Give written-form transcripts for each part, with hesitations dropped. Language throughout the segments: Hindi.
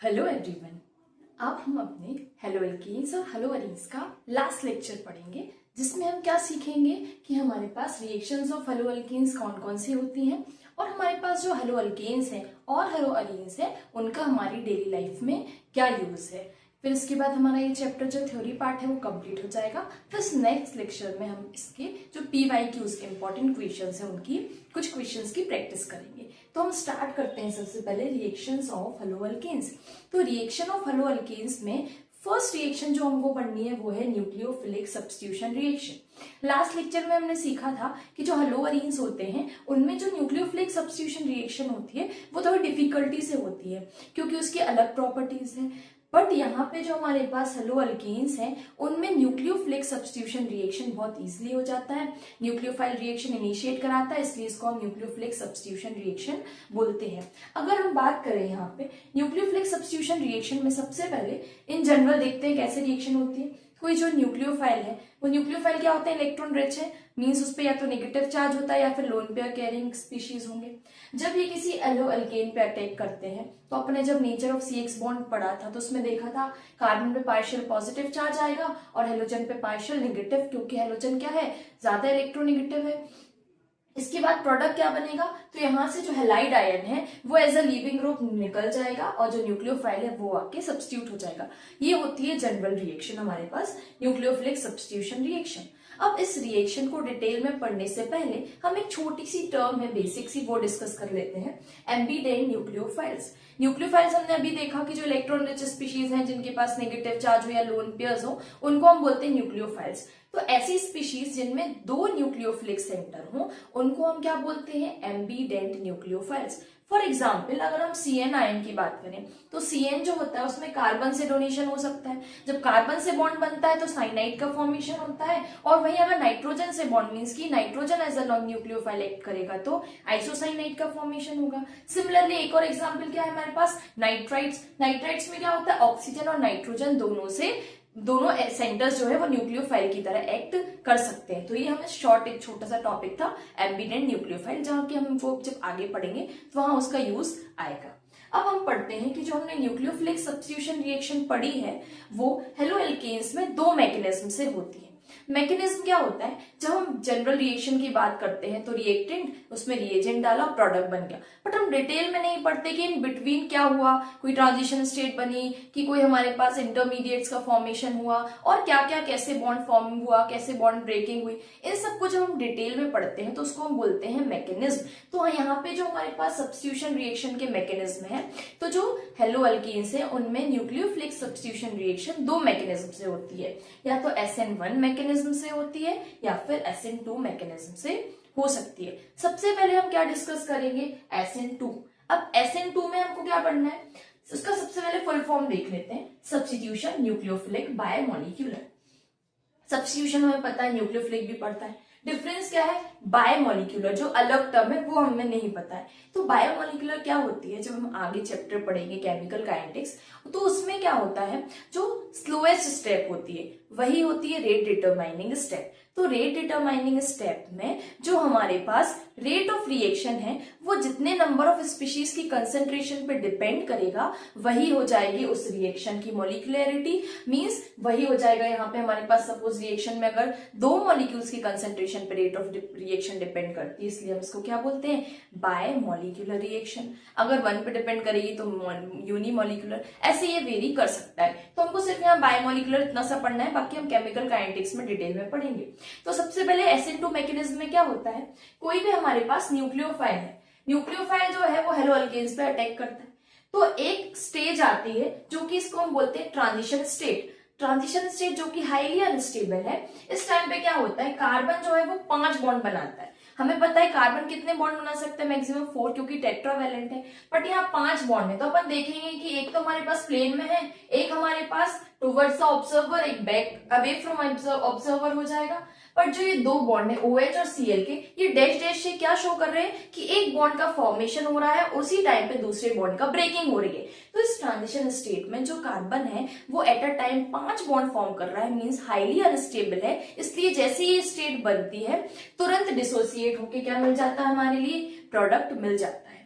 Hello everyone. अब हम अपने हेलो एल्केन्स और हेलो अरीन्स का लास्ट लेक्चर पढ़ेंगे, जिसमें हम क्या सीखेंगे कि हमारे पास रिएक्शंस ऑफ हेलो एल्केन्स कौन कौन सी होती हैं और हमारे पास जो हेलो एल्केन्स हैं और हेलो अरीन्स हैं उनका हमारी डेली लाइफ में क्या यूज है। फिर इसके बाद हमारा ये चैप्टर जो थ्योरी पार्ट है वो कंप्लीट हो जाएगा। फिर नेक्स्ट लेक्चर में हम इसके जो PYQs इंपॉर्टेंट क्वेश्चंस हैं उनकी कुछ क्वेश्चंस की प्रैक्टिस करेंगे। तो हम स्टार्ट करते हैं सबसे पहले रिएक्शंस ऑफ हेलो एल्केन्स। तो रिएक्शन ऑफ हेलो एल्केन्स में फर्स्ट रिएक्शन जो हमको पढ़नी है वो है nucleophilic substitution reaction. Last lecture में हमने सीखा था कि जो हेलो अरीन्स होते हैं उनमें जो न्यूक्लियोफिलिक सब्स्टिट्यूशन रिएक्शन होती है वो थोड़ी डिफिकल्टी से होती है क्योंकि उसकी अलग प्रॉपर्टीज हैं। बट यहाँ पे जो हमारे पास हेलो एल्केन्स हैं उनमें न्यूक्लियोफिलिक सब्स्टिट्यूशन रिएक्शन बहुत इजीली हो जाता है। न्यूक्लियोफाइल रिएक्शन इनिशिएट कराता है, इसलिए इसको हम न्यूक्लियोफिलिक सब्स्टिट्यूशन रिएक्शन बोलते हैं। अगर हम बात करें यहाँ पे न्यूक्लियोफिलिक सब्स्टिट्यूशन रिएक्शन में सबसे पहले इन जनरल देखते हैं कैसे रिएक्शन होती है। कोई जो न्यूक्लियोफाइल है वो न्यूक्लियोफाइल क्या होता है, इलेक्ट्रॉन रिच है, मीन्स उस पर या तो नेगेटिव चार्ज होता है या फिर लोन पेयर कैरिंग स्पीशीज होंगे। जब ये किसी हेलो एल्केन पे अटैक करते हैं तो अपने जब नेचर ऑफ CX बॉन्ड पढ़ा था तो उसमें देखा था कार्बन पे पार्शियल पॉजिटिव चार्ज आएगा और हेलोजन पे पार्शियल नेगेटिव, क्योंकि हेलोजन क्या है, ज्यादा इलेक्ट्रोनेगेटिव है। इसके बाद प्रोडक्ट क्या बनेगा, तो यहाँ से जो हैलाइड आयन है वो एज अ लीविंग ग्रुप निकल जाएगा और जो न्यूक्लियोफाइल है वो आके सब्स्टिट्यूट हो जाएगा। ये होती है जनरल रिएक्शन हमारे पास, न्यूक्लियोफिलिक सब्स्टिट्यूशन रिएक्शन। अब इस रिएक्शन को डिटेल में पढ़ने से पहले हम एक छोटी सी टर्म है बेसिक सी वो डिस्कस कर लेते हैं, एम्बीडेंट न्यूक्लियोफाइल्स। न्यूक्लियोफाइल्स हमने अभी देखा कि जो इलेक्ट्रॉन रिच स्पीशीज हैं जिनके पास नेगेटिव चार्ज हो या लोन पेयर्स हो उनको हम बोलते हैं न्यूक्लियोफाइल्स। तो ऐसी स्पीशीज जिनमें दो न्यूक्लियोफिलिक सेंटर हो उनको हम क्या बोलते हैं, एम्बीडेंट न्यूक्लियोफाइल्स। फॉर एग्जाम्पल अगर हम CN आयन की बात करें तो CN जो होता है उसमें कार्बन से डोनेशन हो सकता है। जब कार्बन से बॉन्ड बनता है तो साइनाइड का फॉर्मेशन होता है, और वहीं अगर नाइट्रोजन से बॉन्ड मीन्स की nitrogen as a non nucleophile act करेगा तो आइसोसाइनाइड का फॉर्मेशन होगा। सिमिलरली एक और एग्जाम्पल क्या है हमारे पास, नाइट्राइड्स। नाइट्राइड्स में क्या होता है, ऑक्सीजन और नाइट्रोजन दोनों सेंटर्स जो है वो न्यूक्लियोफाइल की तरह एक्ट कर सकते हैं। तो ये हमें शॉर्ट एक छोटा सा टॉपिक था एम्बीडेंट न्यूक्लियोफाइल, जहां की हम वो जब आगे पढ़ेंगे तो वहां उसका यूज आएगा। अब हम पढ़ते हैं कि जो हमने न्यूक्लियोफिलिक सब्स्टिट्यूशन रिएक्शन पढ़ी है वो हेलो एल्केन्स में दो मैकेनिज्म से होती है। मैकेनिज्म क्या होता है, जब हम जनरल रिएक्शन की बात करते हैं तो रिएक्टेंट उसमें रिएजेंट डाला प्रोडक्ट बन गया, बट हम डिटेल में नहीं पढ़ते कि इन बिटवीन क्या हुआ, कोई ट्रांजिशन स्टेट बनी कि कोई हमारे पास इंटरमीडिएट्स का फॉर्मेशन हुआ और क्या क्या कैसे बॉन्ड फॉर्म हुआ, कैसे बॉन्ड ब्रेकिंग हुई। इन सबको जब हम डिटेल में पढ़ते हैं तो उसको हम बोलते हैं मैकेनिज्म। तो यहाँ पे जो हमारे पास सब्स्टिट्यूशन रिएक्शन के मैकेनिज्म है, तो जो हेलो एल्केन्स है उनमें न्यूक्लियोफिलिक सब्स्टिट्यूशन रिएक्शन दो मैकेनिज्म से होती है, या तो SN1 मैकेनिज्म से होती है या फिर SN2 मैकेनिज्म से हो सकती है। सबसे पहले हम क्या डिस्कस करेंगे, SN2। अब SN2 में हमको क्या पढ़ना है, उसका सबसे पहले फुल फॉर्म देख लेते हैं, सब्स्टिट्यूशन न्यूक्लियोफिलिक बायमॉलिक्यूलर। सब्स्टिट्यूशन हमें पता है, न्यूक्लियोफिलिक भी पढ़ता है। डिफरेंस क्या है, बायोमोलिक्यूलर जो अलग टर्म है वो हमें नहीं पता है। तो बायोमोलिक्यूलर क्या होती है, जब हम आगे चैप्टर पढ़ेंगे केमिकल काइनेटिक्स तो उसमें क्या होता है, जो स्लोएस्ट स्टेप होती है वही होती है रेट डिटरमाइनिंग स्टेप। तो रेट डिटरमाइनिंग स्टेप में जो हमारे पास रेट ऑफ रिएक्शन है वो जितने नंबर ऑफ स्पीशीज की कंसेंट्रेशन पे डिपेंड करेगा वही हो जाएगी उस रिएक्शन की मॉलिक्यूलरिटी, मींस वही हो जाएगा। यहाँ पे हमारे पास सपोज रिएक्शन में अगर दो मॉलिक्यूल्स की कंसेंट्रेशन पे रेट ऑफ रिएक्शन डिपेंड करती है, इसलिए हम इसको क्या बोलते हैं, बायमॉलिक्यूलर रिएक्शन। अगर वन पे डिपेंड करेगी तो यूनिमॉलिक्यूलर, ऐसे ये वेरी कर सकता है। तो हमको सिर्फ यहाँ बायोमोलिक्यूलर इतना सा पढ़ना है, बाकी हम केमिकल काइनेटिक्स में डिटेल में पढ़ेंगे। तो सबसे पहले SN2 मैकेनिज्म में क्या होता है, कोई भी हमारे पास न्यूक्लियोफाइल है, न्यूक्लियोफाइल जो है वो हेलो एल्केन्स पे अटैक करता है। तो एक स्टेज आती है जो कि इसको हम बोलते हैं ट्रांजिशन स्टेट। ट्रांजिशन स्टेट जो कि हाईली अनस्टेबल है। इस टाइम पे क्या होता है, कार्बन जो है वो 5 बॉन्ड बनाता है। हमें पता है कार्बन कितने बॉन्ड बना सकते हैं, मैक्सिमम 4 क्योंकि टेट्रावैलेंट है, बट यहाँ 5 बॉन्ड है। तो अपन देखेंगे कि एक तो हमारे पास प्लेन में है, एक हमारे पास टुवर्ड्स द ऑब्जर्वर, एक बैक अवे फ्रॉम ऑब्जर्वर हो जाएगा। बट जो ये दो बॉन्ड है OH और Cl के, ये डैश डैश से क्या शो कर रहे हैं कि एक बॉन्ड का फॉर्मेशन हो रहा है, उसी टाइम पे दूसरे बॉन्ड का ब्रेकिंग हो रही है। तो इस ट्रांजिशन स्टेट में जो कार्बन है वो at a time 5 bond form कर रहा है, मींस हाईली अनस्टेबल है। इसलिए जैसे ये स्टेट बनती है तुरंत डिसोसिएट होके क्या मिल जाता है, हमारे लिए प्रोडक्ट मिल जाता है।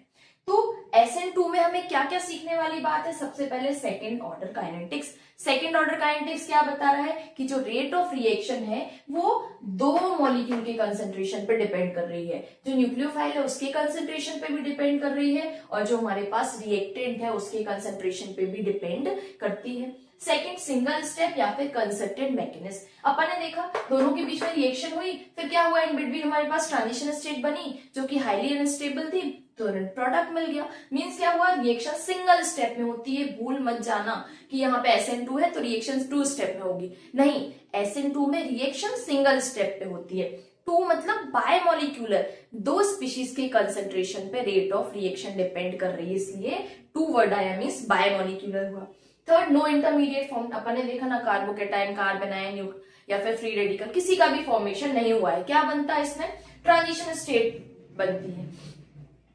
तो SN2 में हमें क्या क्या सीखने वाली बात है? सबसे पहले second order kinetics. Second order kinetics क्या बता रहा है कि जो रेट ऑफ रिएक्शन है वो दो मॉलिक्यूल के कंसेंट्रेशन पे डिपेंड कर रही है। जो न्यूक्लियोफाइल है उसके कंसेंट्रेशन पे भी डिपेंड कर रही है और जो हमारे पास रिएक्टेंट है उसके कंसेंट्रेशन पे भी डिपेंड करती है। सेकेंड सिंगल स्टेप या फिर कंसर्टेड मैकेनिज्म। अपन ने देखा दोनों के बीच में रिएक्शन हुई, फिर क्या हुआ, इन बिटवीन हमारे पास ट्रांजिशन स्टेट बनी जो कि हाईली अनस्टेबल थी, तुरंत प्रोडक्ट मिल गया। मींस क्या हुआ, रिएक्शन सिंगल स्टेप में होती है। भूल मत जाना कि यहाँ पे SN2 है तो रिएक्शन 2 स्टेप में होगी, नहीं, SN2 में रिएक्शन सिंगल स्टेप पे होती है। 2 मतलब बायमोलिक्यूलर, दो स्पीशीज के कंसेंट्रेशन पे रेट ऑफ रिएक्शन डिपेंड कर रही है, इसलिए 2 वर्ड आया मींस बायमोलिक्यूलर हुआ। Third, no intermediate form. अपन ने देखा ना, कार्बोकेटाइन, कार्बन आयन या फिर फ्री रेडिकल, किसी का भी फॉर्मेशन नहीं हुआ है। क्या बनता है इसमें? ट्रांजिशन स्टेट बनती है।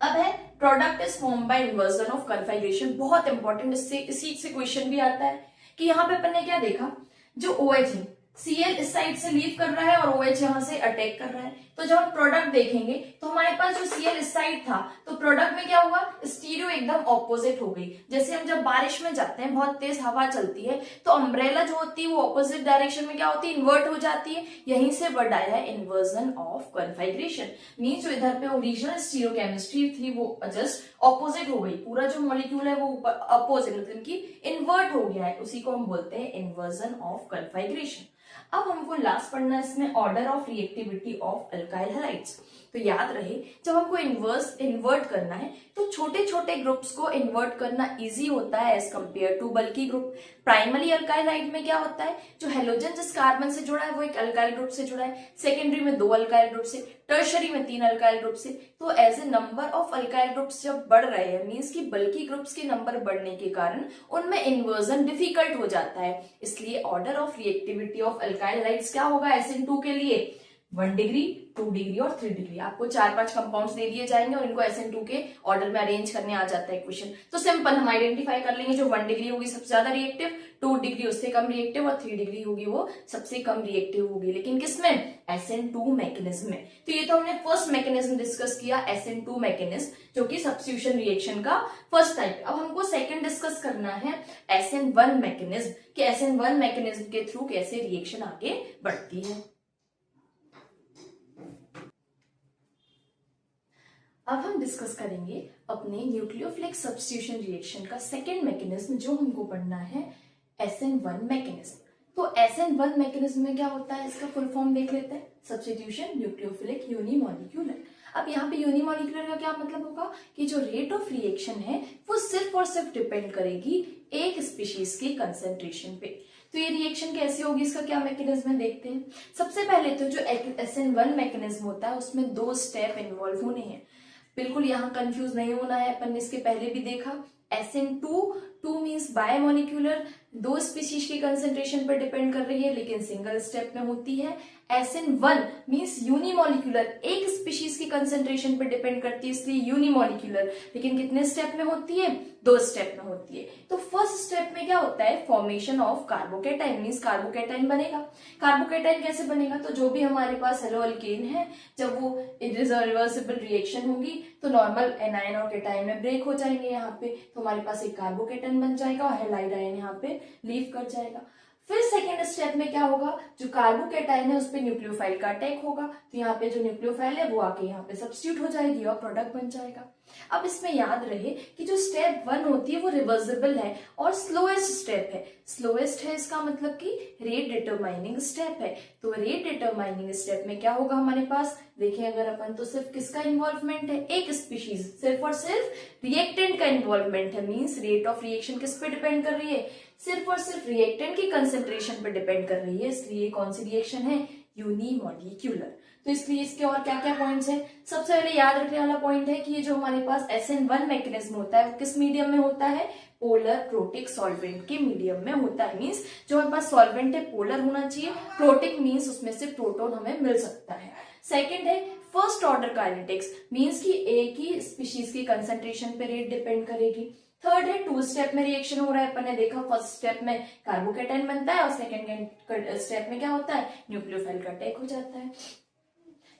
अब है product is form by inversion of configuration. बहुत इंपॉर्टेंट, इससे इसी से क्वेश्चन भी आता है कि यहाँ पे अपन ने क्या देखा, जो OH है, Cl इस साइड से लीव कर रहा है और OH यहाँ से अटैक कर रहा है। तो जब हम प्रोडक्ट देखेंगे तो हमारे पास जो Cl इस साइड था तो प्रोडक्ट में क्या हुआ, स्टीरियो एकदम ऑपोजिट हो गई। जैसे हम जब बारिश में जाते हैं, बहुत तेज हवा चलती है तो अम्ब्रेला जो होती है वो ऑपोजिट डायरेक्शन में क्या होती है, इन्वर्ट हो जाती है। यहीं से वर्ड आया है इन्वर्जन ऑफ कन्फिगरेशन। मींस जो इधर पे ओरिजिनल स्टीरियो केमिस्ट्री थी वो जस्ट ऑपोजिट हो गई, पूरा जो मॉलिक्यूल है वो अपोजिट मतलब कि इन्वर्ट हो गया है, उसी को हम बोलते हैं इन्वर्जन ऑफ कन्फिगरेशन। अब हमको लास्ट पढ़ना है इसमें order of reactivity of alkyl halides. तो याद रहे, जब हमको इन्वर्ट करना है तो छोटे छोटे ग्रुप्स को इन्वर्ट करना इजी होता है एज कंपेयर टू बल्कि ग्रुप। प्राइमरी अल्काइल हाइड में क्या होता है, जो हेलोजन जिस कार्बन से जुड़ा है वो एक अल्काइल ग्रुप से जुड़ा है, सेकेंडरी में 2 अल्काइल ग्रुप से, टर्शरी में 3 अल्काइल ग्रुप से। तो as a number of alkyl groups जब बढ़ रहे हैं, मींस की बल्कि ग्रुप्स के नंबर बढ़ने के कारण उनमें इन्वर्जन डिफिकल्ट हो जाता है। इसलिए order of reactivity of alkyl halides क्या होगा SN2 के लिए, 1 डिग्री, 2 डिग्री और 3 डिग्री। आपको 4-5 कंपाउंड्स दे दिए जाएंगे और इनको SN2 के ऑर्डर में अरेंज करने आ जाता है क्वेश्चन। तो सिंपल हम आइडेंटिफाई कर लेंगे, जो 1 डिग्री होगी सबसे ज्यादा रिएक्टिव, 2 डिग्री उससे कम रिएक्टिव और 3 डिग्री होगी वो सबसे कम रिएक्टिव होगी। लेकिन किसमें, SN2 मैकेनिज्म में। तो ये तो हमने फर्स्ट मैकेनिज्म डिस्कस किया, SN2 मैकेनिज्म, जो कि सब्स्टिट्यूशन रिएक्शन का फर्स्ट टाइप। अब हमको सेकंड डिस्कस करना है SN1 मैकेनिज्म, कि SN1 मैकेनिज्म के थ्रू कैसे रिएक्शन आगे बढ़ती है। अब हम डिस्कस करेंगे अपने न्यूक्लियोफिलिक सब्स्टिट्यूशन रिएक्शन का सेकेंड मैकेनिज्म, जो हमको पढ़ना है SN1 मैकेनिज्म। तो SN1 मैकेनिज्म में क्या होता है, इसका फुल फॉर्म देख लेते हैं, सब्स्टिट्यूशन न्यूक्लियोफिलिक यूनिमॉलिक्यूलर। अब यहाँ पे यूनिमॉलिक्यूलर का क्या मतलब होगा कि जो रेट ऑफ रिएक्शन है वो सिर्फ और सिर्फ डिपेंड करेगी एक स्पीशीज के कंसेंट्रेशन पे। तो ये रिएक्शन कैसे होगी, इसका क्या मैकेनिज्म है देखते हैं। सबसे पहले तो जो SN1 मैकेनिज्म होता है उसमें 2 स्टेप इन्वॉल्व होने हैं। बिल्कुल यहाँ कंफ्यूज नहीं होना है, अपन ने इसके पहले भी देखा। SN2 मींस बायमोलिक्यूलर, 2 स्पीशीज के कंसेंट्रेशन पर डिपेंड कर रही है लेकिन सिंगल स्टेप में होती है। SN1 मींस यूनिमॉलिक्यूलर, एक स्पीशीज की कंसेंट्रेशन पर डिपेंड करती है इसलिए यूनिमॉलिक्यूलर, लेकिन कितने स्टेप में होती है, 2 स्टेप में होती है। तो फर्स्ट स्टेप में क्या होता है, formation of carbocation, means carbocation बनेगा। कार्बोकेटाइन कैसे बनेगा, तो जो भी हमारे पास हेलो अल्केन है, जब वो इरिवर्सिबल रिएक्शन होगी तो नॉर्मल एनायन और केटायन में ब्रेक हो जाएंगे यहाँ पे, तो हमारे पास एक कार्बोकेटाइन बन जाएगा और हैलाइड आयन यहाँ पे लीव कर जाएगा। फिर सेकेंड स्टेप में क्या होगा, जो कार्बोकेटाइन है उस पे न्यूक्लियोफाइल का अटैक होगा, तो यहाँ पे जो न्यूक्लियोफाइल है वो आके यहाँ पे सब्स्टिट्यूट हो जाएगी और प्रोडक्ट बन जाएगा। अब इसमें याद रहे कि जो स्टेप 1 होती है वो रिवर्सिबल है और स्लोएस्ट स्टेप है। स्लोएस्ट है इसका मतलब कि रेट डिटरमाइनिंग स्टेप है। तो रेट डिटरमाइनिंग स्टेप में क्या होगा हमारे पास, देखिए अगर अपन तो सिर्फ किसका इन्वॉल्वमेंट है, एक स्पीशीज, सिर्फ और सिर्फ रिएक्टेंट का इन्वॉल्वमेंट है। मींस रेट ऑफ रिएक्शन किस पे डिपेंड कर रही है, सिर्फ और सिर्फ रिएक्टेंट की कंसेंट्रेशन पर डिपेंड कर रही है, इसलिए कौन सी रिएक्शन है, यूनिमॉलिक्यूलर। तो इसलिए इसके और क्या क्या पॉइंट्स हैं, सबसे पहले याद रखने वाला पॉइंट है कि ये जो हमारे पास SN1 मैकेनिज्म होता है वो किस मीडियम में होता है, पोलर प्रोटिक सॉल्वेंट के मीडियम में होता है। मींस जो हमारे पास सॉल्वेंट है पोलर होना चाहिए, प्रोटिक मींस उसमें से प्रोटॉन हमें मिल सकता है। सेकेंड है फर्स्ट ऑर्डर काइनेटिक्स, मींस की एक ही स्पीशीज की कंसेंट्रेशन पे रेट डिपेंड करेगी। थर्ड है 2 स्टेप में रिएक्शन हो रहा है, अपन ने देखा फर्स्ट स्टेप में कार्बोकेटाइन बनता है और सेकेंड स्टेप में क्या होता है, न्यूक्लियोफाइल का अटैक हो जाता है।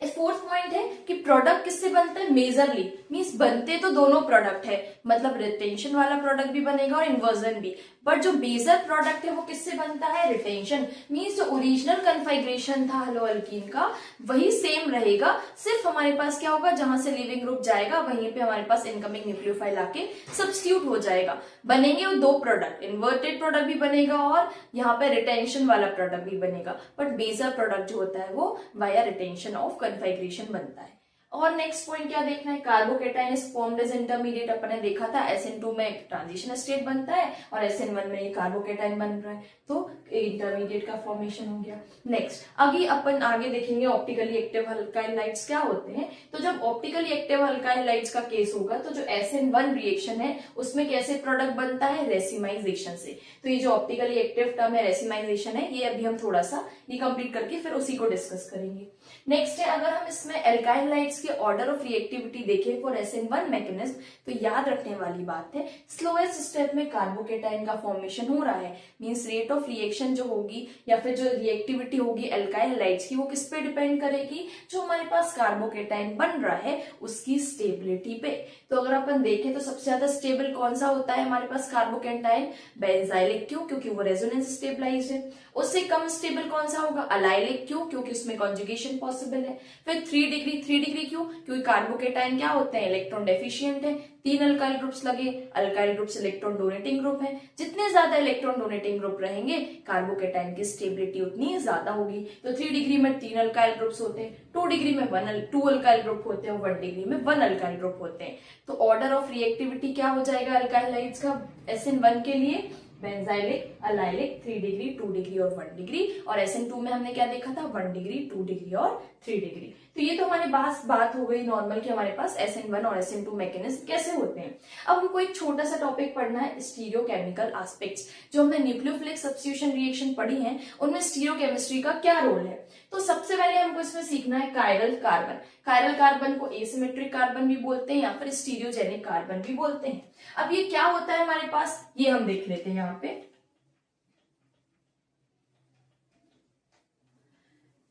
फोर्थ पॉइंट है कि प्रोडक्ट किससे बनता है, मेजरली मींस बनते तो दोनों प्रोडक्ट है, मतलब रिटेंशन वाला प्रोडक्ट भी बनेगा और इन्वर्जन भी, बट जो बेजर प्रोडक्ट है वो किससे बनता है, रिटेंशन। मींस जो ओरिजिनल कन्फिग्रेशन था हेलोअल्कीन का वही सेम रहेगा, सिर्फ हमारे पास क्या होगा, जहां से लीविंग ग्रुप जाएगा वहीं पे हमारे पास इनकमिंग न्यूक्लियोफाइल आके सब्स्टिट्यूट हो जाएगा। बनेंगे वो दो प्रोडक्ट, इन्वर्टेड प्रोडक्ट भी बनेगा और यहाँ पे रिटेंशन वाला प्रोडक्ट भी बनेगा, बट बेजर प्रोडक्ट जो होता है वो वाया रिटेंशन ऑफ कन्फिग्रेशन बनता है। और नेक्स्ट पॉइंट क्या देखना है, carbocation is formed as intermediate, अपन ने देखा था SN2 में ट्रांजिशन स्टेट बनता है और SN1 में ये कार्बोकेटाइन बन रहा है, तो इंटरमीडिएट का फॉर्मेशन हो गया। नेक्स्ट अभी अपन आगे देखेंगे ऑप्टिकली एक्टिव अल्काइल लाइट्स क्या होते हैं। तो जब ऑप्टिकली एक्टिव अल्काइल लाइट्स का केस होगा तो जो SN1 रिएक्शन है उसमें कैसे प्रोडक्ट बनता है, रेसिमाइजेशन से। तो ये जो ऑप्टिकली एक्टिव टर्म है रेसिमाइजेशन है, ये अभी हम थोड़ा सा ये कंप्लीट करके फिर उसी को डिस्कस करेंगे। नेक्स्ट है, अगर हम इसमें एल्काइल लाइट्स के ऑर्डर ऑफ रिएक्टिविटी देखें फॉर SN1 मैकेनिज्म, तो याद रखने वाली बात है स्लोएस्ट स्टेप में कार्बोकेटाइन का फॉर्मेशन हो रहा है, मींस रेट ऑफ रिएक्शन जो होगी या फिर जो रिएक्टिविटी होगी एल्काइल लाइट्स की वो किस पे डिपेंड करेगी, जो हमारे पास कार्बोकेटाइन बन रहा है उसकी स्टेबिलिटी पे। तो अगर अपन देखें तो सबसे ज्यादा स्टेबल कौन सा होता है हमारे पास कार्बोकेटाइन, बेंजाइलिक, क्यों, क्योंकि वो रेजोनेंस स्टेबलाइज्ड है। उससे कम स्टेबल कौन सा होगा, अलाइलिक, क्यों, क्योंकि उसमें कॉन्जुगेशन पॉसिबल है। फिर 3 डिग्री क्यों, क्योंकि कार्बोकेटाइन क्या होते हैं, इलेक्ट्रॉन डेफिशिएंट है। 3 अल्काइल ग्रुप्स लगे, alkyl groups electron donating group है, जितने ज्यादा इलेक्ट्रॉन डोनेटिंग ग्रुप रहेंगे कार्बोकेटाइन की स्टेबिलिटी उतनी ज्यादा होगी। तो 3 डिग्री में 3 अल्काइल ग्रुप्स होते हैं, 2 डिग्री में 2 अल्काइल ग्रुप होते हैं, 1 डिग्री में 1 अल्काइल ग्रुप होते हैं। तो ऑर्डर ऑफ रिएक्टिविटी क्या हो जाएगा अल्काइल लाइट्स का SN1 के लिए, बेंजाइलिक, अलाइलिक, 3 डिग्री, 2 डिग्री और 1 डिग्री, और SN2 में हमने क्या देखा था, 1 डिग्री, 2 डिग्री और 3 डिग्री। तो ये तो हमारे पास बात हो गई नॉर्मल कि हमारे पास SN1 और SN2 मैकेनिज्म कैसे होते हैं। अब हमको एक छोटा सा टॉपिक पढ़ना है, स्टीरियोकेमिकल एस्पेक्ट्स। जो हमने न्यूक्लियोफिलिक सब्स्टिट्यूशन रिएक्शन पढ़ी है उनमें स्टीरियोकेमिस्ट्री का क्या रोल है। तो सबसे पहले हमको इसमें सीखना है कायरल कार्बन। कायरल कार्बन को एसिमेट्रिक कार्बन भी बोलते हैं या फिर स्टीरियोजेनिक कार्बन भी बोलते हैं। अब ये क्या होता है हमारे पास, ये हम देख लेते हैं यहाँ पे।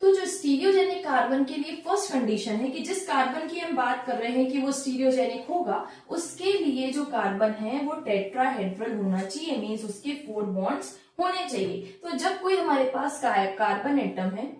तो जो स्टीरियोजेनिक कार्बन के लिए फर्स्ट कंडीशन है कि जिस कार्बन की हम बात कर रहे हैं कि वो स्टीरियोजेनिक होगा, उसके लिए जो कार्बन है वो टेट्राहेड्रल होना चाहिए, मींस उसके 4 बॉन्ड्स होने चाहिए। तो जब कोई हमारे पास कार्बन एटम है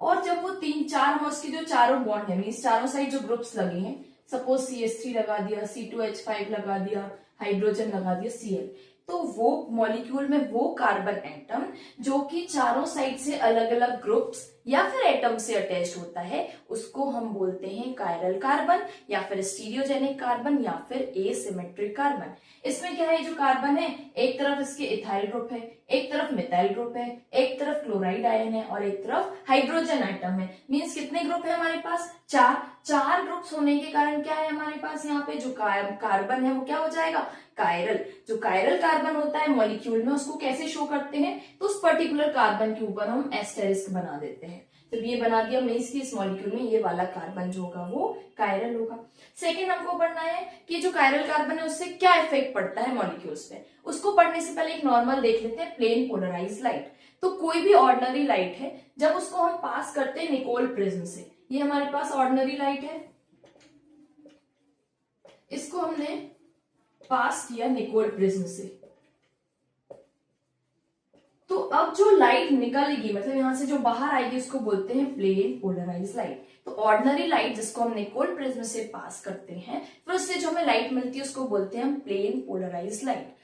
और जब वो 3-4 हम उसके जो चारों बॉन्ड है, मींस चारों साइड जो ग्रुप्स लगे हैं, सपोज CH3 लगा दिया, C2H5 लगा दिया, हाइड्रोजन लगा दिया Cl, तो वो मॉलिक्यूल में वो कार्बन एटम जो कि चारों साइड से अलग अलग ग्रुप्स या फिर एटम से अटैच्ड होता है उसको हम बोलते हैं कायरल कार्बन या फिर स्टीरियोजेनिक कार्बन या फिर एसिमेट्रिक कार्बन। इसमें क्या है, जो कार्बन है एक तरफ इसके इथाइल ग्रुप है, एक तरफ मिथाइल ग्रुप है, एक तरफ क्लोराइड आयन है और एक तरफ हाइड्रोजन आइटम है। मींस कितने ग्रुप है हमारे पास, 4 ग्रुप्स होने के कारण क्या है हमारे पास यहाँ पे जो कार्बन है वो क्या हो जाएगा, कायरल। जो कायरल कार्बन होता है मॉलिक्यूल में उसको कैसे शो करते हैं, तो उस पर्टिकुलर कार्बन के ऊपर हम एस्टेरिस्क बना देते हैं। तो ये बना दिया मींस की इस मॉलिक्यूल में ये वाला कार्बन जो होगा वो कायरल होगा। सेकेंड हमको पढ़ना है कि जो कायरल कार्बन है उससे क्या इफेक्ट पड़ता है मॉलिक्यूल्स पे। उसको पढ़ने से पहले एक नॉर्मल देख लेते हैं, प्लेन पोलराइज लाइट। तो कोई भी ऑर्डिनरी लाइट है जब उसको हम पास करते हैं निकोल प्रिज्म से, ये हमारे पास ऑर्डिनरी लाइट है, इसको हमने पास किया निकोल प्रिज्म से, तो अब जो लाइट निकलेगी मतलब यहां से जो बाहर आएगी उसको बोलते हैं प्लेन पोलराइज लाइट। तो ऑर्डिनरी लाइट जिसको हम निकोल प्रिज्म से पास करते हैं फिर उससे जो हमें लाइट मिलती है उसको बोलते हैं हम प्लेन पोलराइज लाइट।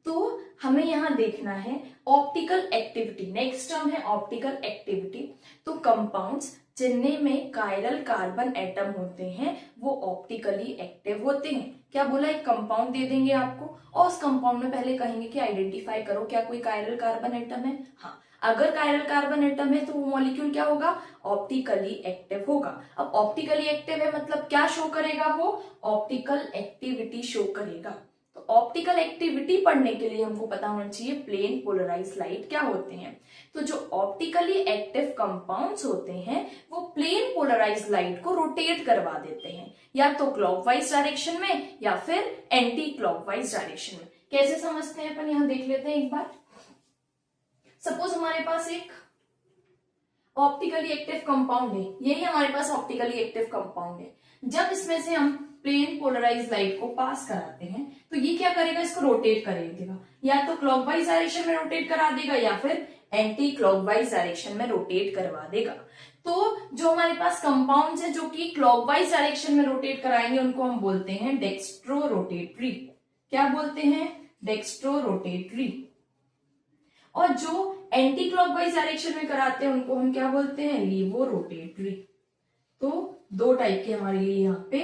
तो हमें यहां देखना है ऑप्टिकल एक्टिविटी, नेक्स्ट टर्म है ऑप्टिकल एक्टिविटी। तो कंपाउंड्स जिनमें में कायरल कार्बन एटम होते हैं वो ऑप्टिकली एक्टिव होते हैं। क्या बोला, एक कंपाउंड दे देंगे आपको और उस कंपाउंड में पहले कहेंगे कि आइडेंटिफाई करो क्या कोई कायरल कार्बन एटम है। हाँ, अगर कायरल कार्बन एटम है तो वो मॉलिक्यूल क्या होगा, ऑप्टिकली एक्टिव होगा। अब ऑप्टिकली एक्टिव है मतलब क्या शो करेगा, वो ऑप्टिकल एक्टिविटी शो करेगा। तो ऑप्टिकल एक्टिविटी पढ़ने के लिए हमको पता होना चाहिए प्लेन पोलराइज लाइट क्या होते हैं। तो जो ऑप्टिकली एक्टिव कंपाउंड्स होते हैं वो प्लेन पोलराइज लाइट को रोटेट करवा देते हैं, या तो क्लॉकवाइज डायरेक्शन में या फिर एंटी क्लॉकवाइज डायरेक्शन में। कैसे समझते हैं अपन, यहां देख लेते हैं एक बार। सपोज हमारे पास एक ऑप्टिकली एक्टिव कंपाउंड है, यही हमारे पास ऑप्टिकली एक्टिव कंपाउंड है। जब इसमें से हम प्लेन पोलराइज लाइट को पास कराते हैं तो ये क्या करेगा, इसको रोटेट कर देगा, या तो क्लॉकवाइज डायरेक्शन में रोटेट करा देगा या फिर एंटी क्लॉकवाइज डायरेक्शन में रोटेट करवा देगा। तो जो हमारे पास कंपाउंड्स हैं जो कि क्लॉकवाइज डायरेक्शन में रोटेट कराएंगे उनको हम बोलते हैं डेक्स्ट्रो रोटेटरी। क्या बोलते हैं, डेक्स्ट्रो रोटेटरी। और जो एंटी क्लॉकवाइज डायरेक्शन में कराते हैं उनको हम क्या बोलते हैं, लीवो रोटेटरी। तो दो टाइप के हमारे लिए यहाँ पे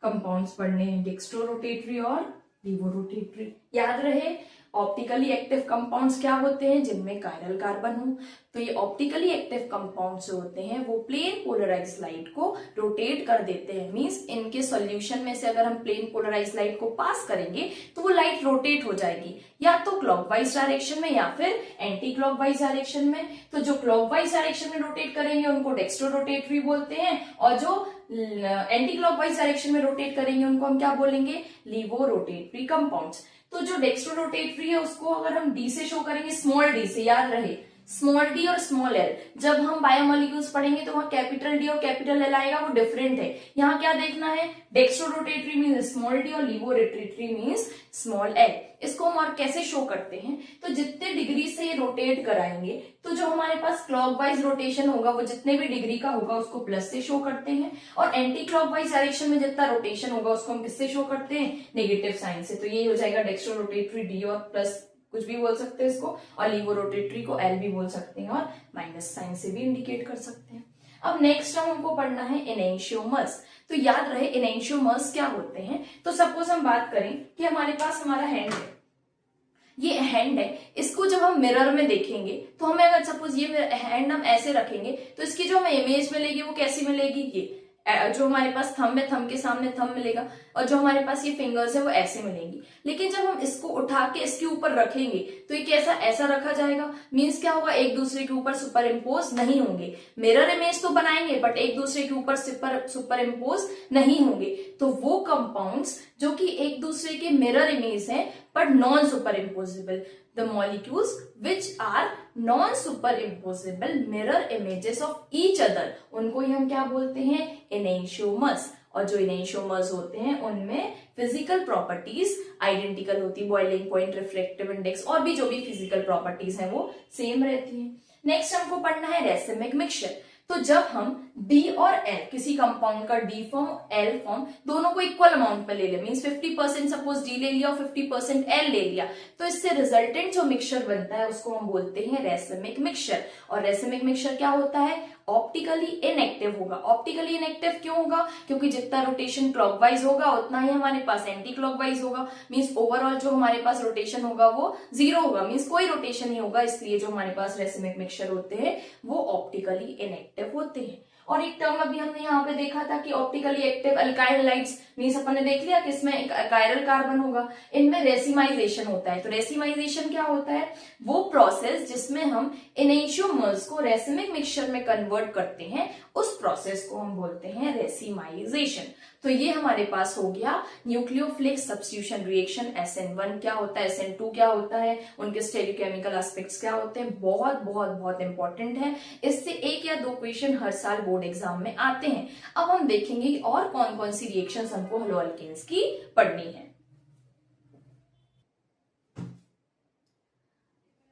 कंपाउंड्स पढ़ने हैं, डेक्स्ट्रो रोटेटरी और लीवो रोटेटरी। याद रहे ऑप्टिकली एक्टिव कंपाउंड्स क्या होते हैं, जिनमें कायरल कार्बन हो। तो ये ऑप्टिकली एक्टिव कंपाउंड्स जो होते हैं वो प्लेन पोलराइज लाइट को रोटेट कर देते हैं। मींस इनके सॉल्यूशन में से अगर हम प्लेन पोलराइज लाइट को पास करेंगे तो वो लाइट रोटेट हो जाएगी, या तो क्लॉकवाइज डायरेक्शन में या फिर एंटी क्लॉकवाइज डायरेक्शन में। तो जो क्लॉकवाइज डायरेक्शन में रोटेट करेंगे उनको डेक्स्ट्रो रोटेटरी बोलते हैं, और जो एंटी क्लॉकवाइज डायरेक्शन में रोटेट करेंगे उनको हम क्या बोलेंगे, लीवो रोटेटरी कंपाउंड्स। तो जो डेक्स्ट्रो रोटेटरी है उसको अगर हम डी से शो करेंगे, स्मॉल डी से, याद रहे स्मॉल डी और स्मॉल एल। जब हम बायोमोलिक्यूल्स पढ़ेंगे तो वहां कैपिटल डी और कैपिटल एल आएगा, वो डिफरेंट है। यहाँ क्या देखना है, dextro rotatory means small D और levo rotatory means small L. इसको हम और कैसे शो करते हैं, तो जितने डिग्री से ये रोटेट कराएंगे तो जो हमारे पास क्लॉकवाइज रोटेशन होगा वो जितने भी डिग्री का होगा उसको प्लस से शो करते हैं, और एंटी क्लॉकवाइज डायरेक्शन में जितना रोटेशन होगा उसको हम किससे शो करते हैं, नेगेटिव साइन से। तो ये हो जाएगा डेक्स्ट्रो रोटेटरी डी और प्लस कुछ भी बोल सकते हैं इसको, और लीवो रोटेटरी को एल भी बोल सकते हैं और माइनस साइन से भी इंडिकेट कर सकते हैं। अब नेक्स्ट टर्म हमको पढ़ना है एनेंशियोमर्स। तो याद रहे एनेंशियोमर्स क्या होते हैं। तो सपोज हम बात करें कि हमारे पास हमारा हैंड है, ये हैंड है, इसको जब हम मिरर में देखेंगे तो हमें अगर सपोज ये हैंड हम ऐसे रखेंगे तो इसकी जो हमें इमेज मिलेगी वो कैसी मिलेगी, ये जो हमारे पास थंब है, थंब के सामने थंब मिलेगा, और जो हमारे पास ये फिंगर्स है वो ऐसे मिलेंगी। लेकिन जब हम इसको उठा के इसके ऊपर रखेंगे तो ये कैसा, ऐसा रखा जाएगा। मीन्स क्या होगा, एक दूसरे के ऊपर सुपर इम्पोज नहीं होंगे। मिरर इमेज तो बनाएंगे बट एक दूसरे के ऊपर सुपर इम्पोज नहीं होंगे। तो वो कंपाउंड्स जो कि एक दूसरे के मिरर इमेज है but non super imposable, the molecules which are non-superimposable mirror images of each other, उनको ही हम क्या बोलते हैं, एनेंशियोमर्स। और जो एनेंशियोमर्स होते हैं उनमें फिजिकल प्रॉपर्टीज आइडेंटिकल होती है, बॉइलिंग पॉइंट, रिफ्लेक्टिव इंडेक्स और भी जो भी फिजिकल प्रॉपर्टीज हैं वो सेम रहती हैं। नेक्स्ट हमको पढ़ना है रेसिमिक मिक्सचर। तो जब हम D और L, किसी कंपाउंड का D फॉर्म L फॉर्म दोनों को इक्वल अमाउंट में ले ले, मींस 50% सपोज D ले लिया और 50% L ले लिया, तो इससे रिजल्टेंट जो मिक्सचर बनता है उसको हम बोलते हैं रेसिमिक मिक्सचर। और रेसिमिक मिक्सचर क्या होता है, ऑप्टिकली इनएक्टिव होगा। ऑप्टिकली इनएक्टिव क्यों होगा, क्योंकि जितना रोटेशन क्लॉकवाइज होगा उतना ही हमारे पास एंटी क्लॉकवाइज होगा। मींस ओवरऑल जो हमारे पास रोटेशन होगा वो जीरो होगा, मींस कोई रोटेशन नहीं होगा। इसलिए जो हमारे पास रेसिमिक मिक्सचर होते हैं वो ऑप्टिकली इनएक्टिव होते हैं। और एक टर्म अभी हमने यहाँ पे देखा था कि optically active alkyl hydrides, means अपन ने देख लिया कि इसमें एक कायरल कार्बन होगा, इनमें रेसिमाइजेशन होता है। तो रेसिमाइजेशन क्या होता है, वो प्रोसेस जिसमें हम एनेंशियोमर्स को रेसिमिक मिक्सचर में कन्वर्ट करते हैं, उस प्रोसेस को हम बोलते हैं रेसिमाइजेशन। तो ये हमारे पास हो गया न्यूक्लियोफिलिक सब्स्टिट्यूशन रिएक्शन। SN1 क्या होता है, SN2 क्या होता है, उनके स्टेरियोकेमिकल एस्पेक्ट्स क्या होते हैं, बहुत बहुत बहुत इंपॉर्टेंट है। इससे एक या दो क्वेश्चन हर साल बोर्ड एग्जाम में आते हैं। अब हम देखेंगे और कौन कौन सी रिएक्शंस हमको हेलोअल्केन्स की पढ़नी है।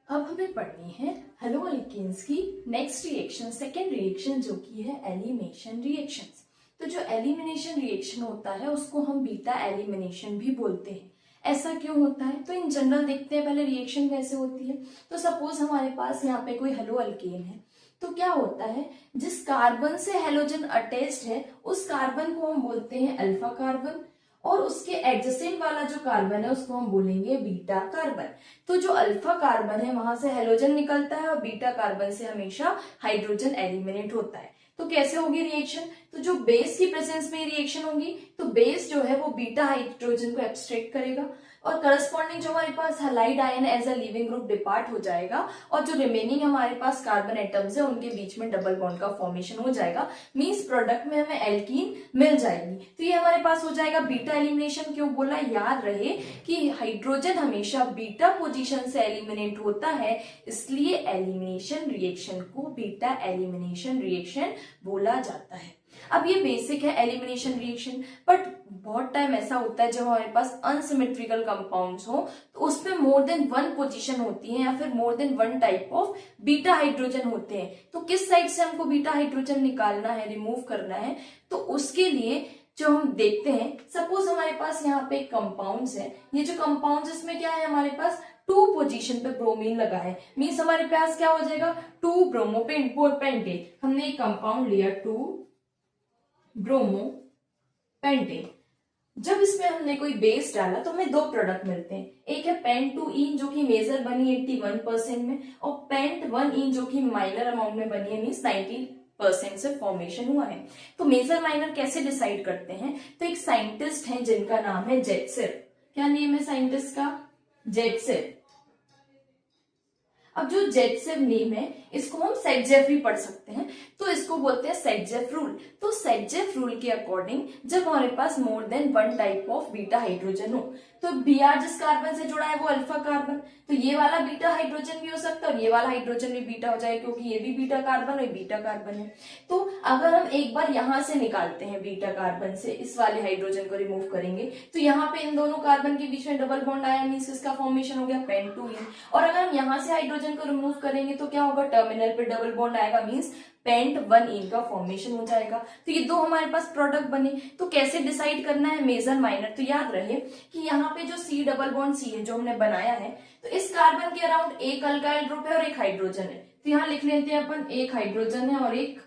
अब हमें पढ़नी है हेलोअल्केन्स की नेक्स्ट रिएक्शन, सेकेंड रिएक्शन, जो की है एलिमिनेशन रिएक्शंस। तो जो एलिमिनेशन रिएक्शन होता है उसको हम बीटा एलिमिनेशन भी बोलते हैं। ऐसा क्यों होता है, तो इन जनरल देखते हैं पहले रिएक्शन कैसे होती है। तो सपोज हमारे पास यहाँ पे कोई हेलोअल्केन है, तो क्या होता है, जिस कार्बन से हेलोजन अटैच्ड है उस कार्बन को हम बोलते हैं अल्फा कार्बन, और उसके एडजेसेंट वाला जो कार्बन है उसको हम बोलेंगे बीटा कार्बन। तो जो अल्फा कार्बन है वहां से हेलोजन निकलता है और बीटा कार्बन से हमेशा हाइड्रोजन एलिमिनेट होता है। तो कैसे होगी रिएक्शन, तो जो बेस की प्रेजेंस में रिएक्शन होगी तो बेस जो है वो बीटा हाइड्रोजन को एब्स्ट्रैक्ट करेगा, और करस्पॉन्डिंग जो हमारे पास halide ion as a leaving group depart हो जाएगा और जो रिमेनिंग हमारे पास कार्बन एटम्स है उनके बीच में डबल बॉन्ड का फॉर्मेशन हो जाएगा। मींस प्रोडक्ट में हमें एल्कीन मिल जाएगी। तो ये हमारे पास हो जाएगा बीटा एलिमिनेशन। क्यों बोला? याद रहे कि हाइड्रोजन हमेशा बीटा पोजीशन से एलिमिनेट होता है, इसलिए एलिमिनेशन रिएक्शन को बीटा एलिमिनेशन रिएक्शन बोला जाता है। अब ये बेसिक है एलिमिनेशन रिएक्शन, बट बहुत टाइम ऐसा होता है जब हमारे पास अनसिमेट्रिकल कंपाउंड्स हो तो उसमें मोर देन वन पोजीशन होती है या फिर मोर than one type of beta hydrogen होते हैं। तो किस साइड से हमको बीटा हाइड्रोजन निकालना है, रिमूव करना है, तो उसके लिए जो हम देखते हैं, सपोज हमारे पास यहाँ पे कंपाउंड्स है, ये जो कंपाउंड्स इसमें क्या है, हमारे पास 2 पोजीशन पे ब्रोमीन लगा है। मीन्स हमारे पास क्या हो जाएगा, 2 ब्रोमो पेंटेन। हमने एक कंपाउंड लिया 2 ब्रोमो पेंटेन। जब इसमें हमने कोई बेस डाला तो हमें 2 प्रोडक्ट मिलते हैं। एक है पेंट-2-ईन जो कि मेजर बनी 81% में, और पेंट-1-ईन जो कि माइनर अमाउंट में बनी है, मीन्स 90% से फॉर्मेशन हुआ है। तो मेजर माइनर कैसे डिसाइड करते हैं? तो एक साइंटिस्ट है जिनका नाम है जेटसेव। क्या नेम है साइंटिस्ट का? जेटसेव। अब जो जेटसेव नेम है इसको हम सेट-जेफ्री पढ़ सकते हैं, तो इसको बोलते हैं सेट-जेफ रूल। तो सेट-जेफ रूल के अकॉर्डिंग जब हमारे पास more than one type of beta hydrogen हो, तो Br जिस कार्बन से जुड़ा है वो अल्फा कार्बन, तो ये वाला बीटा हाइड्रोजन भी हो सकता है और ये वाला हाइड्रोजन भी बीटा हो जाएगा, क्योंकि ये भी बीटा कार्बन और बीटा कार्बन है। तो अगर हम एक बार यहां से निकालते हैं बीटा कार्बन से, इस वाले हाइड्रोजन को रिमूव करेंगे, तो यहाँ पे इन दोनों कार्बन के बीच में डबल बॉन्ड आया, मीन्स इसका फॉर्मेशन हो गया पेंट-2-ईन। और अगर हम यहाँ से हाइड्रोजन को रिमूव करेंगे तो क्या होगा, टर्मिनल पे डबल बॉन्ड आएगा, मीन्स पेंट-1-ईन का फॉर्मेशन हो जाएगा। तो ये 2 हमारे पास प्रोडक्ट बने। तो कैसे डिसाइड करना है मेजर माइनर? तो याद रहे कि यहाँ पे जो C डबल बॉन्ड C है जो हमने बनाया है, तो इस कार्बन के अराउंड एक अल्काइल ग्रुप है और एक हाइड्रोजन है। तो यहाँ लिख लेते हैं अपन, एक हाइड्रोजन है और एक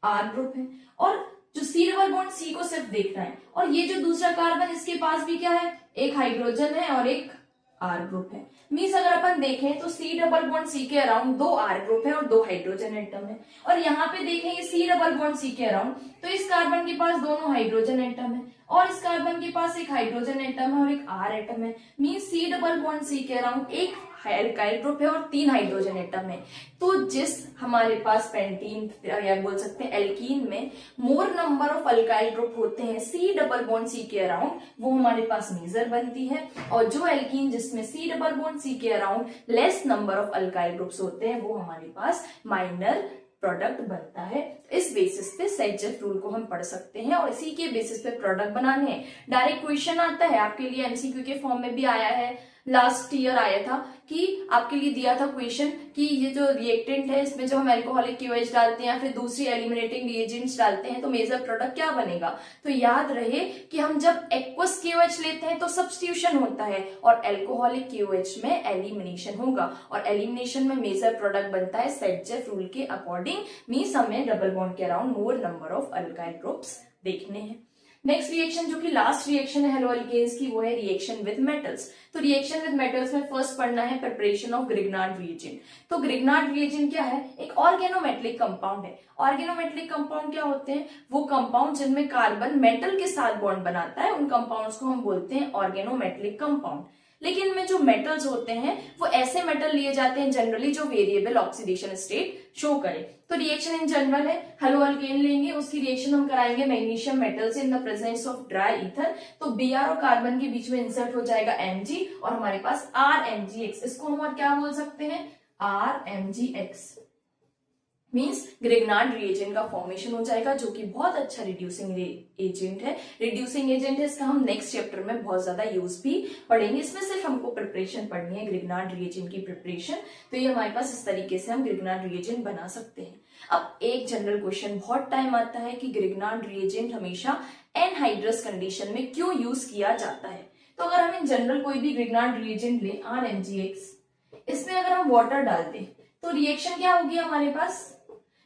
R ग्रुप है, और जो C डबल बॉन्ड C को सिर्फ देखना है। और ये जो दूसरा कार्बन इसके पास भी क्या है, एक हाइड्रोजन है और एक R ग्रुप है। मीन्स अगर अपन देखें तो C डबल बॉन्ड C के अराउंड 2 R ग्रुप है और 2 हाइड्रोजन एटम है। और यहाँ पे देखेंगे C डबल बॉन्ड C के अराउंड, तो इस कार्बन के पास दोनों हाइड्रोजन एटम है और इस कार्बन के पास एक हाइड्रोजन एटम है और एक R एटम है। Means C double bond C के अराउंड एक अल्काइल ग्रुप है और 3 हाइड्रोजन एटम है। तो जिस हमारे पास पेंटीन या बोल सकते हैं एल्कीन में मोर नंबर ऑफ अल्काइल ग्रुप होते हैं C डबल बॉन्ड C के अराउंड, वो हमारे पास मेजर बनती है। और जो एल्कीन जिसमें C डबल बॉन्ड C के around less number of alkyl groups होते हैं, वो हमारे पास माइनर प्रोडक्ट बनता है। इस बेसिस पे सेट-जेफ रूल को हम पढ़ सकते हैं और इसी के बेसिस पे प्रोडक्ट बनाने हैं। डायरेक्ट क्वेश्चन आता है आपके लिए, एमसीक्यू के फॉर्म में भी आया है, लास्ट ईयर आया था कि आपके लिए दिया था क्वेश्चन कि ये जो रिएक्टेंट है इसमें जो हम अल्कोहलिक क्यूएच डालते हैं या फिर दूसरी एलिमिनेटिंग रिएजेंट्स डालते हैं तो मेजर प्रोडक्ट क्या बनेगा। तो याद रहे कि हम जब एक्वस क्यूएच लेते हैं तो सब्स्टिट्यूशन होता है और अल्कोहलिक क्यूएच में एलिमिनेशन होगा और एलिमिनेशन में मेजर प्रोडक्ट बनता है सेट-जेफ रूल के अकॉर्डिंग। मींस हमें डबल बॉन्ड के around more number of alkyl groups देखने हैं। नेक्स्ट रिएक्शन जो कि लास्ट रिएक्शन है हेलोअल्केन्स की, वो है रिएक्शन विद मेटल्स। तो रिएक्शन विद मेटल्स में फर्स्ट पढ़ना है प्रिपरेशन ऑफ ग्रिग्नार्ड रिएजेंट। तो ग्रिग्नार्ड रिएजेंट क्या है, एक ऑर्गेनोमेटलिक कंपाउंड है। ऑर्गेनोमेटलिक कंपाउंड क्या होते हैं, वो कंपाउंड जिनमें कार्बन मेटल के साथ बॉन्ड बनाता है, उन कंपाउंड्स को हम बोलते हैं ऑर्गेनोमेटलिक कंपाउंड। लेकिन इनमें जो मेटल्स होते हैं वो ऐसे मेटल लिए जाते हैं जनरली जो वेरिएबल ऑक्सीडेशन स्टेट शो करे। तो रिएक्शन इन जनरल है, हेलोअल्केन लेंगे, उसकी रिएक्शन हम कराएंगे मैग्नीशियम मेटल से in the presence of dry ether. तो Br और कार्बन के बीच में इंसर्ट हो जाएगा Mg और हमारे पास RMgX, इसको हम और क्या बोल सकते हैं, RMgX। मींस ग्रिग्नार्ड रिएजेंट का फॉर्मेशन हो जाएगा जो कि बहुत अच्छा रिड्यूसिंग एजेंट है। रिड्यूसिंग एजेंट है, इसका हम नेक्स्ट चैप्टर में बहुत ज्यादा यूज भी पढ़ेंगे। इसमें सिर्फ हमको प्रिपरेशन पढ़नी है, ग्रिग्नार्ड रिएजेंट की प्रिपरेशन। तो ये हमारे पास इस तरीके से हम ग्रिग्नार्ड रिएजेंट बना सकते हैं। अब एक जनरल क्वेश्चन बहुत टाइम आता है कि ग्रिग्नार्ड रिएजेंट हमेशा एनहाइड्रस कंडीशन में क्यों यूज किया जाता है। तो अगर हम इन जनरल कोई भी ग्रिग्नार्ड रिएजेंट ले RMgX, इसमें अगर हम वाटर डाल दें तो रिएक्शन क्या होगी हमारे पास,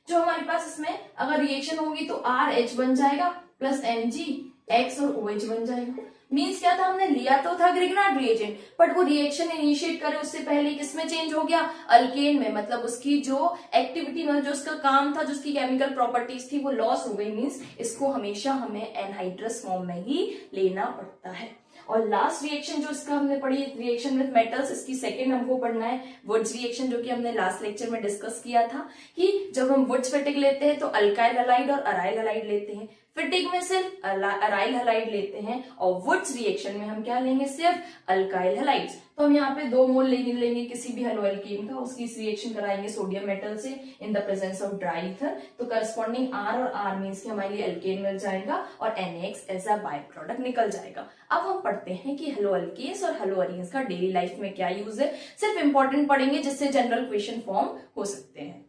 जो हमारे पास इसमें अगर रिएक्शन होगी तो RH बन जाएगा प्लस MgX और OH बन जाएगा। मींस क्या था, हमने लिया तो था ग्रिग्नार्ड रिएजेंट बट वो रिएक्शन इनिशिएट करे उससे पहले किसमें चेंज हो गया, अल्केन में। मतलब उसकी जो एक्टिविटी में जो उसका काम था, जो उसकी केमिकल प्रॉपर्टीज थी वो लॉस हो गई। मींस इसको हमेशा हमें एनहाइड्रस फॉर्म में ही लेना पड़ता है। और लास्ट रिएक्शन जो इसका हमने पढ़ी रिएक्शन विद मेटल्स, इसकी सेकंड हमको पढ़ना है वुड्स रिएक्शन, जो कि हमने लास्ट लेक्चर में डिस्कस किया था कि जब हम वुड्स फिटिक लेते हैं तो अल्काइल हलाइड और अराइल हलाइड लेते हैं, फिटिक में सिर्फ अराइल हलाइड लेते हैं और वुड्स रिएक्शन में हम क्या लेंगे, सिर्फ अल्काइल हलाइड्स। तो हम यहाँ पे 2 मोल लेंगे किसी भी हेलोअल्केन का, उसकी रिएक्शन कराएंगे सोडियम मेटल से in the presence of dry ether, तो करस्पॉन्डिंग R और R मींस कि हमारे लिए अल्केन मिल जाएगा और NaX as a by product निकल जाएगा। अब हम पढ़ते हैं कि हेलोअल्केन्स और हेलोअरीन्स का डेली लाइफ में क्या यूज है, सिर्फ इंपॉर्टेंट पढ़ेंगे जिससे जनरल क्वेश्चन फॉर्म हो सकते हैं।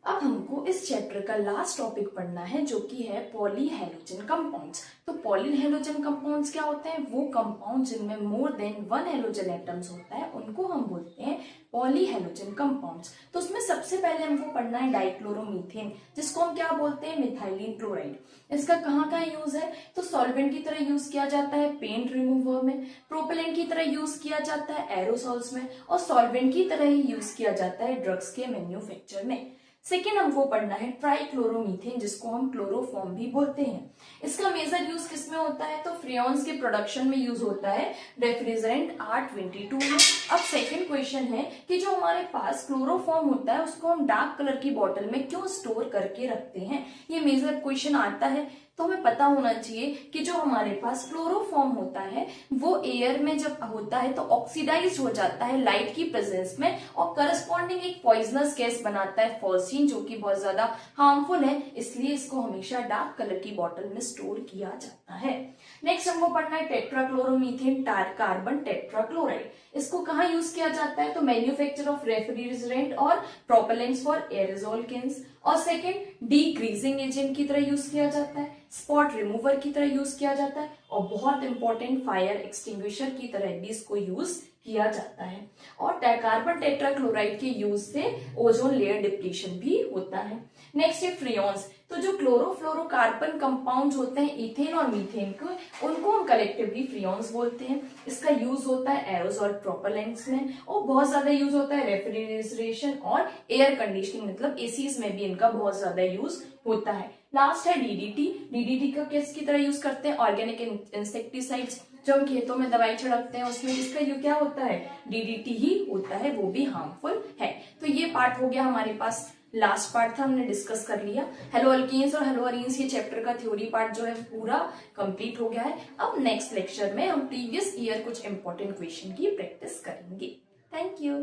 अब हमको इस चैप्टर का लास्ट टॉपिक पढ़ना है जो कि है पॉलीहेलोजन कंपाउंड्स। तो पॉलीहेलोजन कंपाउंड्स क्या होते हैं, वो कंपाउंड जिनमें मोर देन 1 हेलोजन एटम्स होता है उनको हम बोलते हैं पॉलीहेलोजन कंपाउंड्स। तो उसमें सबसे पहले हमको पढ़ना है डाइक्लोरोमीथेन, जिसको हम क्या बोलते हैं, मिथाइलिन क्लोराइड। इसका कहाँ कहाँ यूज है, तो सॉल्वेंट की तरह यूज किया जाता है पेंट रिमूवर में, प्रोपेलेंट की तरह यूज किया जाता है एरोसॉल्स में, और सॉल्वेंट की तरह ही यूज किया जाता है ड्रग्स के मैन्युफैक्चर में। सेकेंड हमको पढ़ना है ट्राइक्लोरोमीथेन, जिसको हम क्लोरोफॉर्म भी बोलते हैं। इसका मेजर यूज किसमें होता है, तो फ्रेयॉन्स के प्रोडक्शन में यूज होता है रेफ्रिजरेंट R22 में। अब सेकंड क्वेश्चन है कि जो हमारे पास क्लोरोफॉर्म होता है उसको हम डार्क कलर की बॉटल में क्यों स्टोर करके रखते हैं, ये मेजर क्वेश्चन आता है। तो हमें पता होना चाहिए कि जो हमारे पास क्लोरोफॉर्म होता है वो एयर में जब होता है तो ऑक्सीडाइज हो जाता है लाइट की प्रेजेंस में और करस्पॉन्डिंग एक पॉइजनस गैस बनाता है फॉस्फीन, जो कि बहुत ज्यादा हार्मफुल है, इसलिए इसको हमेशा डार्क कलर की बॉटल में स्टोर किया जाता है। नेक्स्ट हमको पढ़ना है टेट्राक्लोरोमीथेन कार्बन टेट्राक्लोराइड। इसको कहाँ यूज किया जाता है, तो मैन्युफैक्चर ऑफ रेफ्रिजरेंट और प्रोपेलेंट्स फॉर एरोसोल केन्स। और सेकेंड डीग्रीजिंग एजेंट की तरह यूज किया जाता है, स्पॉट रिमूवर की तरह यूज किया जाता है, और बहुत इंपॉर्टेंट फायर एक्सटिंग्विशर की तरह भी इसको यूज किया जाता है। और कार्बन टेट्राक्लोराइड के यूज से ओजोन लेयर डिप्लीशन भी होता है। नेक्स्ट है फ्रेयॉन्स। तो जो क्लोरोफ्लोरोकार्बन कंपाउंड्स होते हैं इथेन और मीथेन को, उनको हम कलेक्टिवली फ्रेयॉन्स बोलते हैं। इसका यूज होता है एरोसॉल प्रोपेलेंट्स में और बहुत ज्यादा यूज होता है रेफ्रिजरेशन और एयर कंडीशनिंग, मतलब एसीज में भी इनका बहुत ज्यादा यूज होता है। लास्ट है डीडीटी। डीडीटी का किसकी तरह यूज करते हैं, ऑर्गेनिक इंसेक्टिसाइड्स, जो हम खेतों में दवाई छिड़कते हैं उसमें इसका यू क्या होता है, डीडीटी ही होता है, वो भी हार्मफुल है। तो ये पार्ट हो गया हमारे पास, लास्ट पार्ट था, हमने डिस्कस कर लिया हेलोअल्केन्स और हेलोअरीन्स। ये चैप्टर का थ्योरी पार्ट जो है पूरा कंप्लीट हो गया है। अब नेक्स्ट लेक्चर में हम प्रीवियस ईयर कुछ इंपॉर्टेंट क्वेश्चन की प्रैक्टिस करेंगे। Thank you.